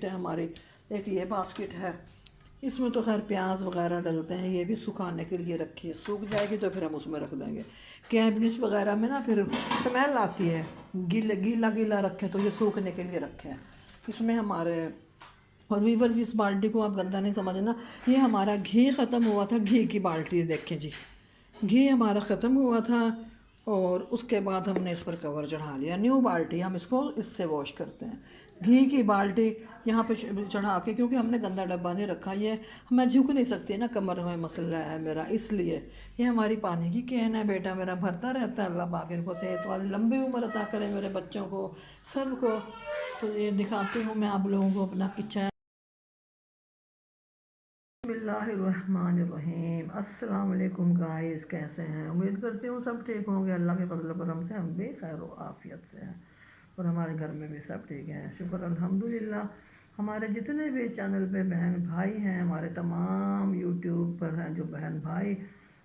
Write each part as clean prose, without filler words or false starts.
है हमारी। एक ये बास्केट है, इसमें तो खैर प्याज वगैरह डलते हैं, ये भी सुखाने के लिए रखी है, सूख जाएगी तो फिर हम उसमें रख देंगे। कैबिनेट वगैरह में ना फिर स्मेल आती है, गीला गीला गीला रखें तो ये सूखने के लिए रखे हैं इसमें हमारे। और वीवर्स, इस बाल्टी को आप गंदा नहीं समझना, ये हमारा घी ख़त्म हुआ था, घी की बाल्टी देखें जी, घी हमारा ख़त्म हुआ था और उसके बाद हमने इस पर कवर चढ़ा लिया, न्यू बाल्टी, हम इसको इससे वॉश करते हैं। घी की बाल्टी यहाँ पे चढ़ा के, क्योंकि हमने गंदा डब्बा नहीं रखा, ये मैं झुक नहीं सकती ना, कमर में मसला है मेरा, इसलिए। ये हमारी पानी की कैन है, बेटा मेरा भरता रहता है, अल्लाह पाक इनको सेहत वाली लंबी उम्र अता करे, मेरे बच्चों को, सबको। तो ये दिखाती हूँ मैं आप लोगों को अपना किचन। बिस्मिल्लाहिर्रहमानिर्रहीम, अस्सलाम वालेकुम गाइस, कैसे हैं? उम्मीद करती हूँ सब ठीक होंगे, अल्लाह के फजल करम से हम भी खैर आफियत से हैं और हमारे घर में भी सब ठीक हैं, शुक्र अल्हम्दुलिल्लाह। हमारे जितने भी चैनल पे बहन भाई हैं, हमारे तमाम यूट्यूब पर हैं जो बहन भाई,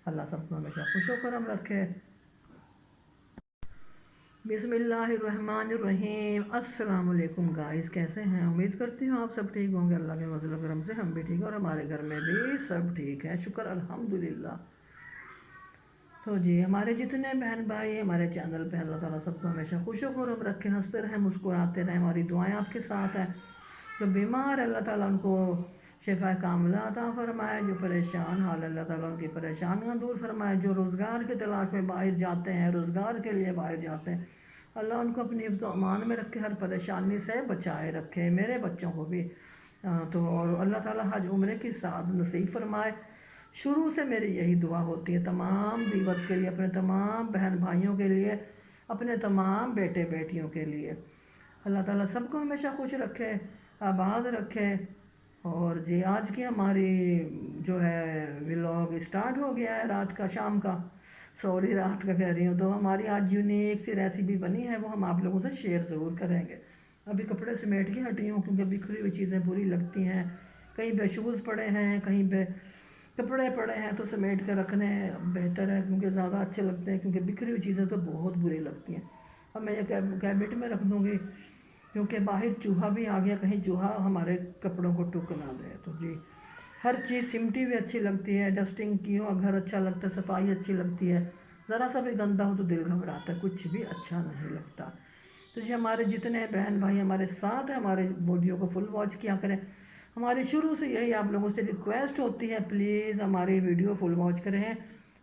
अल्लाह सबको हमेशा खुश करम रखे। बिस्मिल्लाहिर्रहमानिर्रहीम, अस्सलाम वालेकुम गाइस, कैसे हैं? उम्मीद करती हूँ आप सब ठीक होंगे, अल्लाह के फजल करम से हम भी ठीक हैं और हमारे घर में भी सब ठीक है, शुक्र अल्हम्दुलिल्लाह। तो जी, हमारे जितने बहन भाई हमारे चैनल पे, अल्लाह ताला सबको हमेशा खुश खुरम रखे, हंसते रहें, मुस्कुराते रहें, हमारी दुआएं आपके साथ हैं। जो बीमार है अल्लाह ताला उनको शिफा कामिला अता फरमाए, जो परेशान हाल अल्लाह ताला उनकी परेशानियां दूर फरमाए, जो रोज़गार की तलाश में बाहर जाते हैं, रोज़गार के लिए बाहर जाते हैं, अल्लाह उनको अपनी हिफ्ज़ अमान में रखे, हर परेशानी से बचाए रखे, मेरे बच्चों को भी। तो और अल्लाह ताला हज उम्रे की साथ नसीब फरमाए। शुरू से मेरी यही दुआ होती है तमाम व्यूअर्स के लिए, अपने तमाम बहन भाइयों के लिए, अपने तमाम बेटे बेटियों के लिए। अल्लाह ताला सबको हमेशा खुश रखे, आबाद रखे। और जी, आज की हमारी जो है व्लॉग स्टार्ट हो गया है, रात का, शाम का, सॉरी रात का कह रही हूँ। तो हमारी आज यूनिक सी रेसिपी बनी है, वो हम आप लोगों से शेयर ज़रूर करेंगे। अभी कपड़े समेट के हटी हूँ क्योंकि बिखरी हुई चीज़ें बुरी लगती हैं, कहीं पे शूज़ पड़े हैं, कहीं पे कपड़े पड़े हैं, तो समेट के रखने बेहतर है क्योंकि ज़्यादा अच्छे लगते हैं, क्योंकि बिखरी हुई चीज़ें तो बहुत बुरी लगती हैं। अब मैं ये कैबिनेट में रख दूँगी क्योंकि बाहर चूहा भी आ गया, कहीं चूहा हमारे कपड़ों को टुक ना दे। तो जी, हर चीज़ सिमटी हुई अच्छी लगती है, डस्टिंग की हो घर अच्छा लगता है, सफाई अच्छी लगती है, ज़रा सा भी गंदा हो तो दिल घबराता है, कुछ भी अच्छा नहीं लगता। तो जी, हमारे जितने बहन भाई हमारे साथ हैं, हमारे वीडियो को फुल वॉच किया करें। हमारी शुरू से यही आप लोगों से रिक्वेस्ट होती है, प्लीज़ हमारी वीडियो फुल वॉच करें,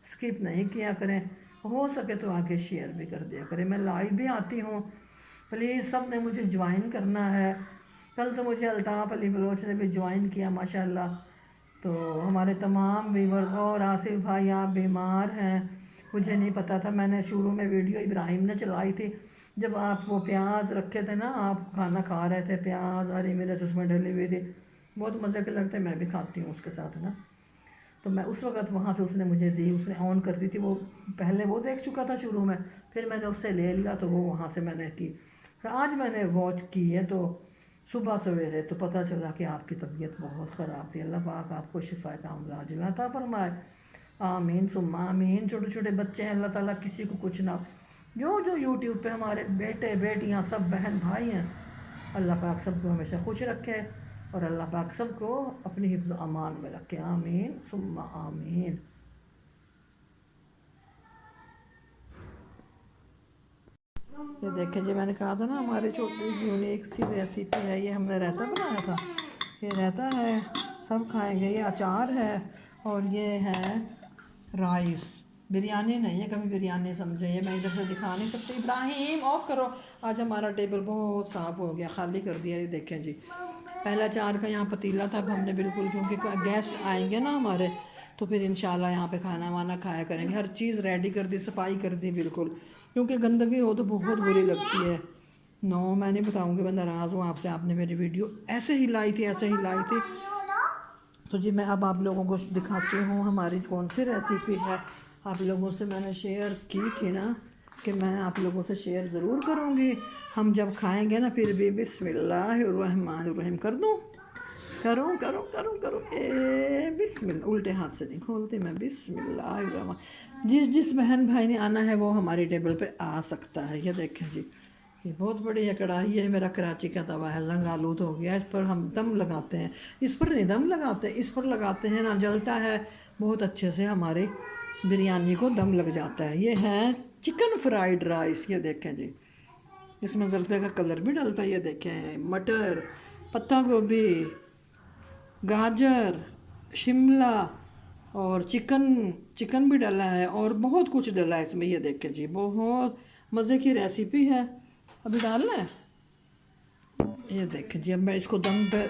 स्किप नहीं किया करें, हो सके तो आगे शेयर भी कर दिया करें। मैं लाइव भी आती हूँ, प्लीज़ सब ने मुझे ज्वाइन करना है। कल तो मुझे अल्ताफ़ अली बलोच ने भी ज्वाइन किया माशाल्लाह। तो हमारे तमाम व्यूवर्स, और आसिफ भाई आप बीमार हैं, मुझे नहीं पता था, मैंने शुरू में वीडियो इब्राहिम ने चलाई थी, जब आप वो प्याज रखे थे ना, आप खाना खा रहे थे, प्याज हरी मिर्च उसमें डली हुई थी, बहुत मज़े के लगते, मैं भी खाती हूँ उसके साथ ना। तो मैं उस वक़्त वहाँ से उसने मुझे दी, उसने ऑन कर दी थी वो, पहले वो देख चुका था शुरू में, फिर मैंने उससे ले लिया तो वो वहाँ से मैंने की। फिर आज मैंने वॉच की है तो सुबह सवेरे तो पता चला कि आपकी तबीयत बहुत ख़राब थी, अल्लाह पाक आपको शिफा कामिला अता अता फरमाए, आमीन सुम्मा आमीन। छोटे छोटे बच्चे हैं, अल्लाह ताला किसी को कुछ ना, जो जो यूट्यूब पे हमारे बेटे बेटियाँ सब बहन भाई हैं, अल्लाह पाक सबको हमेशा खुश रखे और अल्लाह पाक सबको अपनी हिफ्ज़ अमान में रखे, आमीन सुम्मा आमीन। ये देखें जी, मैंने कहा था ना हमारी छोटी यूनिक सी रेसिपी है, ये हमने रायता बनाया था, ये रायता है, सब खाएंगे। ये अचार है और ये है राइस, बिरयानी नहीं है, कभी बिरयानी समझे, ये मैं इधर से दिखा नहीं सकती। इब्राहिम ऑफ करो। आज हमारा टेबल बहुत साफ़ हो गया, खाली कर दिया। ये देखें जी, पहला अचार का यहाँ पतीला था, अब हमने बिल्कुल, क्योंकि गेस्ट आएंगे ना हमारे, तो फिर इंशाल्लाह यहाँ पे खाना वाना खाया करेंगे, हर चीज़ रेडी कर दी, सफाई कर दी बिल्कुल, क्योंकि गंदगी हो तो बहुत बुरी लगती है। नो, मैं नहीं बताऊँगी, मैं नाराज़ हूँ आपसे, आपने मेरी वीडियो ऐसे ही लाई थी, ऐसे ही लाई थी। तो जी, मैं अब आप लोगों को दिखाती हूँ हमारी कौन सी रेसिपी है, आप लोगों से मैंने शेयर की थी ना कि मैं आप लोगों से शेयर ज़रूर करूँगी, हम जब खाएंगे ना फिर भी। बिस्मिल्लाहिर्रहमानिर्रहीम कर दूँ, करूँ करूँ करूँ करूँ, ए बिस्मिल्लाह, उल्टे हाथ से नहीं खोलती मैं, बिस्मिल्लाहिर्रहमान। जिस जिस बहन भाई ने आना है वो हमारी टेबल पे आ सकता है। ये देखें जी, ये बहुत बढ़िया कढ़ाई है, मेरा कराची का तवा है, जंग आलूद हो गया। इस पर हम दम लगाते हैं, इस पर नहीं दम लगाते, इस पर लगाते हैं ना, जलता है बहुत अच्छे से, हमारी बिरयानी को दम लग जाता है। ये है चिकन फ्राइड राइस, ये देखें जी, इसमें जर्दे का कलर भी डलता है। ये देखें, मटर, पत्ता गोभी, गाजर, शिमला और चिकन, चिकन भी डाला है और बहुत कुछ डाला है इसमें। ये देखें जी, बहुत मज़े की रेसिपी है। अभी डालना है, ये देखें जी। अब मैं इसको दम पे,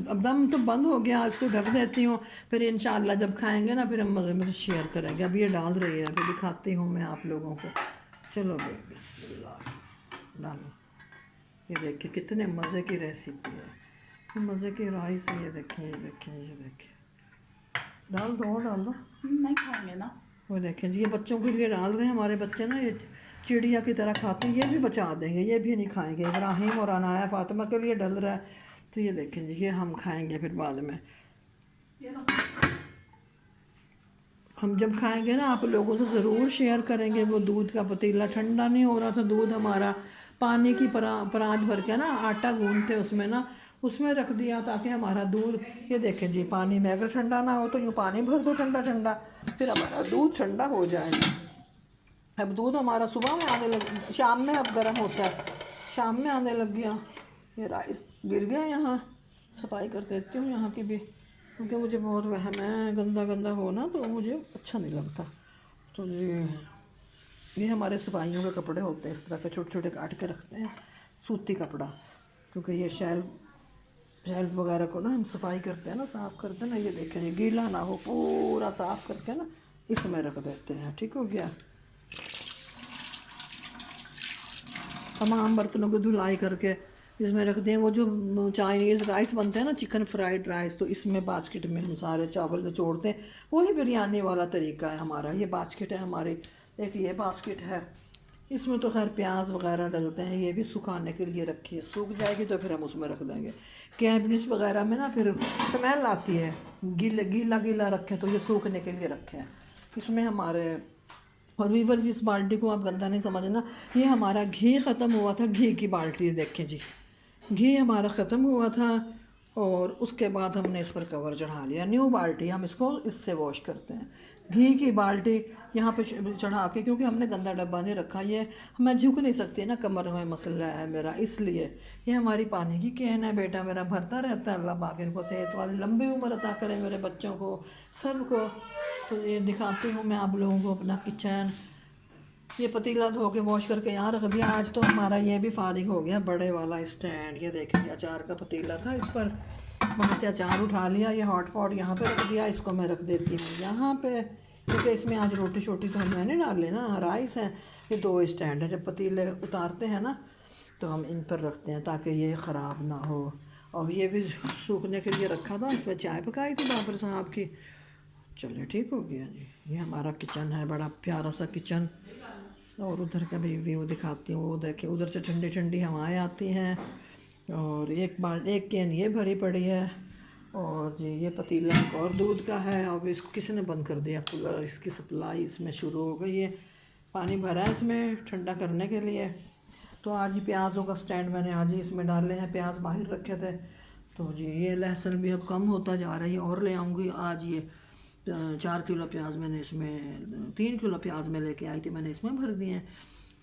अब दम तो बंद हो गया, इसको ढक देती हूँ, फिर इंशाल्लाह जब खाएंगे ना फिर हम मज़े में शेयर करेंगे। अब ये डाल रही है, अभी दिखाती हूँ मैं आप लोगों को। चलो भाई, बिस्मिल्लाह डालो। ये देखिए कितने मज़े की रेसिपी है, मज़े की राइस है। ये देखें, ये देखें, ये देखें, डाल दो, डाल दो। नहीं खाएंगे ना। वो देखें जी, ये बच्चों के लिए डाल रहे हैं। हमारे बच्चे ना ये चिड़िया की तरह खाते हैं, ये भी बचा देंगे, ये भी नहीं खाएंगे। इब्राहिम और अनाया फ़ातिमा के लिए डल रहा है, तो ये देखें जी, ये हम खाएंगे फिर बाद में। हम जब खाएंगे ना आप लोगों से ज़रूर शेयर करेंगे। वो दूध का पतीला ठंडा नहीं हो रहा था, दूध हमारा पानी की परात भर के ना आटा गूंदते उसमें ना, उसमें रख दिया ताकि हमारा दूध, ये देखें जी, पानी में अगर ठंडा ना हो तो यूँ पानी भर दो ठंडा ठंडा, फिर हमारा दूध ठंडा हो जाएगा। अब दूध हमारा सुबह में आने लग, शाम में अब गर्म होता है, शाम में आने लग गया। ये राइस गिर गया यहाँ, सफाई कर देती हूँ यहाँ की भी, क्योंकि मुझे बहुत वहम है, गंदा गंदा हो ना तो मुझे अच्छा नहीं लगता। तो ये हमारे सफाइयों के कपड़े होते हैं, इस तरह के छोटे छोटे काट के रखते हैं, सूती कपड़ा, क्योंकि ये शेल्फ वगैरह को ना हम सफाई करते हैं ना, साफ़ करते हैं ना। ये देखें, ये गीला ना हो, पूरा साफ़ करके ना इसमें रख देते हैं। ठीक हो गया। तमाम बर्तनों की धुलाई करके इसमें रख दें। वो जो चाइनीज़ राइस बनते हैं ना, चिकन फ्राइड राइस, तो इसमें बास्केट में हम सारे चावल निचोड़ते हैं, वही बिरयानी वाला तरीका है हमारा। ये बास्केट है हमारी, एक ये बास्केट है, इसमें तो खैर प्याज वगैरह डलते हैं। ये भी सुखाने के लिए रखी है, सूख जाएगी तो फिर हम उसमें रख देंगे। कैबिनेट वगैरह में ना फिर स्मेल आती है, गीला गीला रखें तो ये सूखने के लिए रखे हैं इसमें हमारे। और वीवर्स, इस बाल्टी को आप गंदा नहीं समझना, ये हमारा घी ख़त्म हुआ था, घी की बाल्टी देखें जी, घी हमारा ख़त्म हुआ था और उसके बाद हमने इस पर कवर चढ़ा लिया, न्यू बाल्टी, हम इसको इससे वॉश करते हैं। घी की बाल्टी यहाँ पे चढ़ा के, क्योंकि हमने गंदा डब्बा नहीं रखा, ये मैं झुक नहीं सकती ना, कमर में मसला है मेरा, इसलिए। ये हमारी पानी की कैन है, बेटा मेरा भरता रहता है। अल्लाह पाक इनको सेहत वाली लंबी उम्र अता करे, मेरे बच्चों को, सबको। तो ये दिखाती हूँ मैं आप लोगों को अपना किचन। ये पतीला धो के वॉश करके यहाँ रख दिया। आज तो हमारा ये भी फारिग हो गया, बड़े वाला स्टैंड। ये देखिए, अचार का पतीला था, इस पर वहाँ से अचार उठा लिया। ये हॉट पॉट यहाँ पे रख दिया, इसको मैं रख देती हूँ यहाँ पे, क्योंकि इसमें आज रोटी शोटी तो हमने नहीं डाले ना, राइस है। ये दो स्टैंड है, जब पतीले उतारते हैं ना तो हम इन पर रखते हैं ताकि ये ख़राब ना हो। और ये भी सूखने के लिए रखा था, इसमें चाय पकाई थी बाबर साहब की। चलिए ठीक हो गया जी। ये हमारा किचन है, बड़ा प्यारा सा किचन। और उधर का भी व्यू दिखाती हूँ, वो देखिए, उधर से ठंडी ठंडी हवाएं आती हैं। और एक कैन ये भरी पड़ी है। और जी ये पतीला और दूध का है। अब इसको किसी ने बंद कर दिया कूलर, इसकी सप्लाई इसमें शुरू हो गई है। पानी भरा है इसमें ठंडा करने के लिए। तो आज ही प्याज़ों का स्टैंड मैंने आज ही इसमें डाले हैं, प्याज बाहर रखे थे। तो जी ये लहसुन भी अब कम होता जा रही है, और ले आऊँगी आज। ये 4 किलो प्याज मैंने इसमें, 3 किलो प्याज में लेके आई थी, मैंने इसमें भर दिए हैं।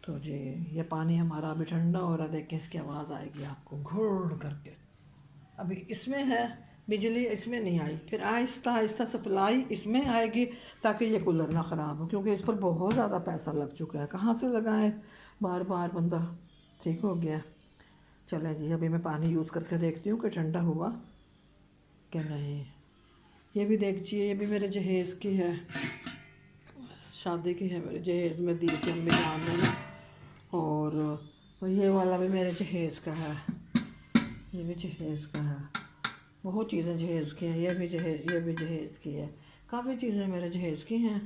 तो जी ये पानी हमारा अभी ठंडा हो रहा है, देखिए इसकी आवाज़ आएगी आपको घुर करके। अभी इसमें है बिजली, इसमें नहीं आई, फिर आहिस्ता आहिस्ता सप्लाई इसमें आएगी ताकि ये कूलर ना ख़राब हो, क्योंकि इस पर बहुत ज़्यादा पैसा लग चुका है। कहाँ से लगाए बार बार बंदा। ठीक हो गया। चलें जी, अभी मैं पानी यूज़ करके देखती हूँ कि ठंडा हुआ कि नहीं। ये भी देखिए, ये भी मेरे जहेज़ की है, शादी की है, मेरे जहेज़ में दी थी अम्मी जान ने ना। और ये वाला भी मेरे जहेज़ का है, ये भी जहेज़ का है। बहुत चीज़ें जहेज़ की हैं, ये भी जहेज़ की है। काफ़ी चीज़ें मेरे जहेज़ की हैं,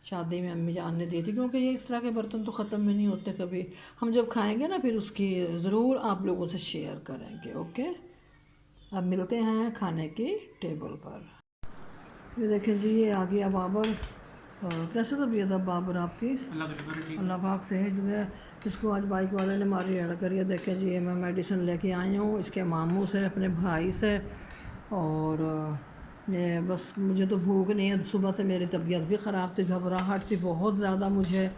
शादी में अम्मी जान ने दी थी, क्योंकि ये इस तरह के बर्तन तो ख़त्म में नहीं होते कभी। हम जब खाएंगे ना फिर उसकी ज़रूर आप लोगों से शेयर करेंगे। ओके, अब मिलते हैं खाने की टेबल पर। ये देखें जी, ये आ गया बाबर। कैसे तबीयत अब बाबर आपकी? अल्लाह का शुक्र है, ठीक। अल्लाह पाक सेहत जो है इसको आज बाइक वाले ने मारी अड़ कर, ये देखें जी, मैं मेडिसिन लेके आई हूँ इसके मामू से, अपने भाई से। और ये बस मुझे तो भूख नहीं है, सुबह से मेरी तबीयत भी ख़राब थी, घबराहट थी बहुत ज़्यादा मुझे,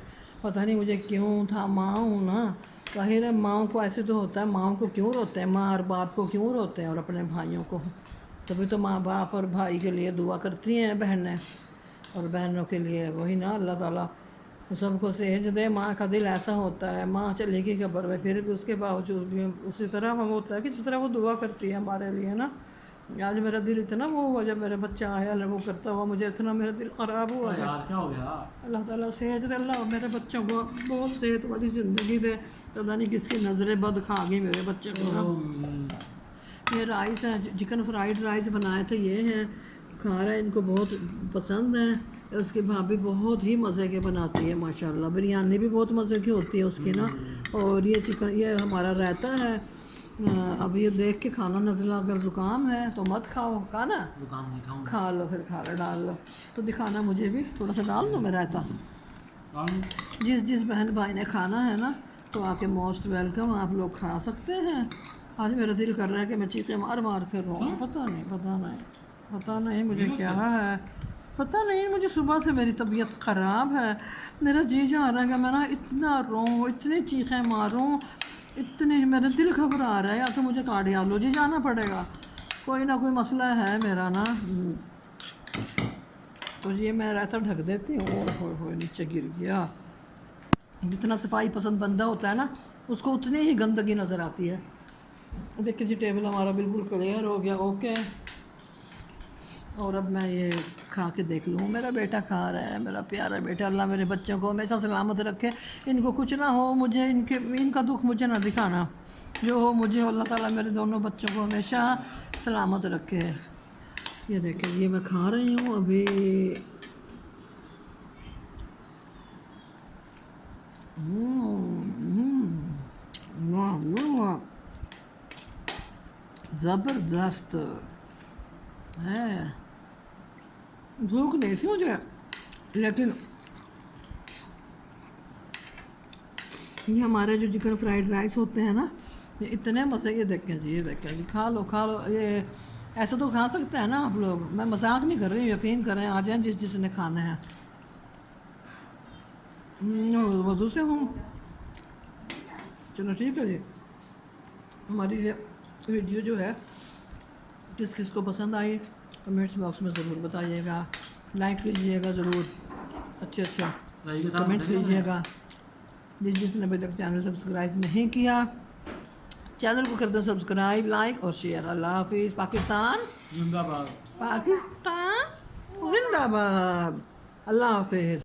पता नहीं मुझे क्यों था। माँ हूँ ना, जाहिर है माँ को ऐसे तो होता है, माँ को क्यों रोते हैं, माँ और बाप को क्यों रोते हैं और अपने भाइयों को। तभी तो माँ बाप और भाई के लिए दुआ करती हैं बहनें, और बहनों के लिए वही ना अल्लाह ताला सबको सेज दे। माँ का दिल ऐसा होता है, माँ चलेगी कब्र में फिर भी उसके बावजूद भी उसी तरह हम होता है कि जिस तरह वो दुआ करती है हमारे लिए ना। आज मेरा दिल इतना वो हुआ जब मेरा बच्चा आया वो करता हुआ, मुझे इतना मेरा दिल ख़राब हुआ है। क्या हो गया? अल्लाह ताला सेहत दे, अल्लाह मेरे बच्चों को बहुत सेहत वाली ज़िंदगी दे। पता नहीं किसकी नज़रें बद खा गई मेरे बच्चे को ना। ये राइस है, चिकन फ्राइड राइस बनाए थे, ये हैं, खा रहे हैं, इनको बहुत पसंद है। उसकी भाभी बहुत ही मज़े के बनाती है माशाल्लाह, बिरयानी भी बहुत मज़े की होती है उसकी ना। और ये चिकन, ये हमारा रायता है। अब ये देख के खाना, नज़ला अगर ज़ुकाम है तो मत खाओ, खा ना, जुकाम नहीं खाऊंगा। खा लो, फिर खा लो, डाल लो तो दिखाना मुझे भी थोड़ा सा डाल दो मैं रायता। जिस जिस बहन भाई ने खाना है ना तो आके मोस्ट वेलकम, आप लोग खा सकते हैं। आज मेरा दिल कर रहा है कि मैं चीखें मार मार कर रोऊं, पता नहीं मुझे क्या है, पता नहीं मुझे सुबह से मेरी तबीयत ख़राब है। मेरा जी जा रहा है कि मैं ना इतना रोऊं, इतनी चीखें मारूं, इतने, मेरा दिल घबरा रहा है, या तो मुझे कार्डियोलॉजी जाना पड़ेगा, कोई ना कोई मसला है मेरा ना। तो ये मैं रायता ढक देती हूँ। हो नीचे गिर गया। जितना सफाई पसंद बंदा होता है ना उसको उतनी ही गंदगी नज़र आती है। देखिए जी, टेबल हमारा बिल्कुल क्लियर हो गया, ओके। और अब मैं ये खा के देख लूँ। मेरा बेटा खा रहा है, मेरा प्यारा बेटा। अल्लाह मेरे बच्चों को हमेशा सलामत रखे, इनको कुछ ना हो, मुझे इनका दुख मुझे ना दिखाना, जो हो मुझे अल्लाह ताला मेरे दोनों बच्चों को हमेशा सलामत रखे। ये देखें, ये मैं खा रही हूँ अभी। वाह वाह, ज़बरदस्त है। भूख नहीं थी मुझे, लेकिन ये हमारे जो चिकन फ्राइड राइस होते हैं ना, ये इतने मज़े, ये देखें जी, ये देखें जी, खा लो खा लो। ये ऐसा तो खा सकते हैं ना आप लोग, मैं मजाक नहीं कर रही हूँ, यकीन करें, आ जाएं जिसने खाने हैं। वजू से हूँ। चलो ठीक है जी, हमारी ये वीडियो जो है किस किस को पसंद आई कमेंट्स बॉक्स में ज़रूर बताइएगा, लाइक कीजिएगा ज़रूर, अच्छा कमेंट्स कीजिएगा। जिसने अभी तक चैनल सब्सक्राइब नहीं किया, चैनल को कर दो सब्सक्राइब, लाइक और शेयर। अल्लाह हाफिज़। पाकिस्तान जिंदाबाद। पाकिस्तान जिंदाबाद। अल्लाह हाफिज़।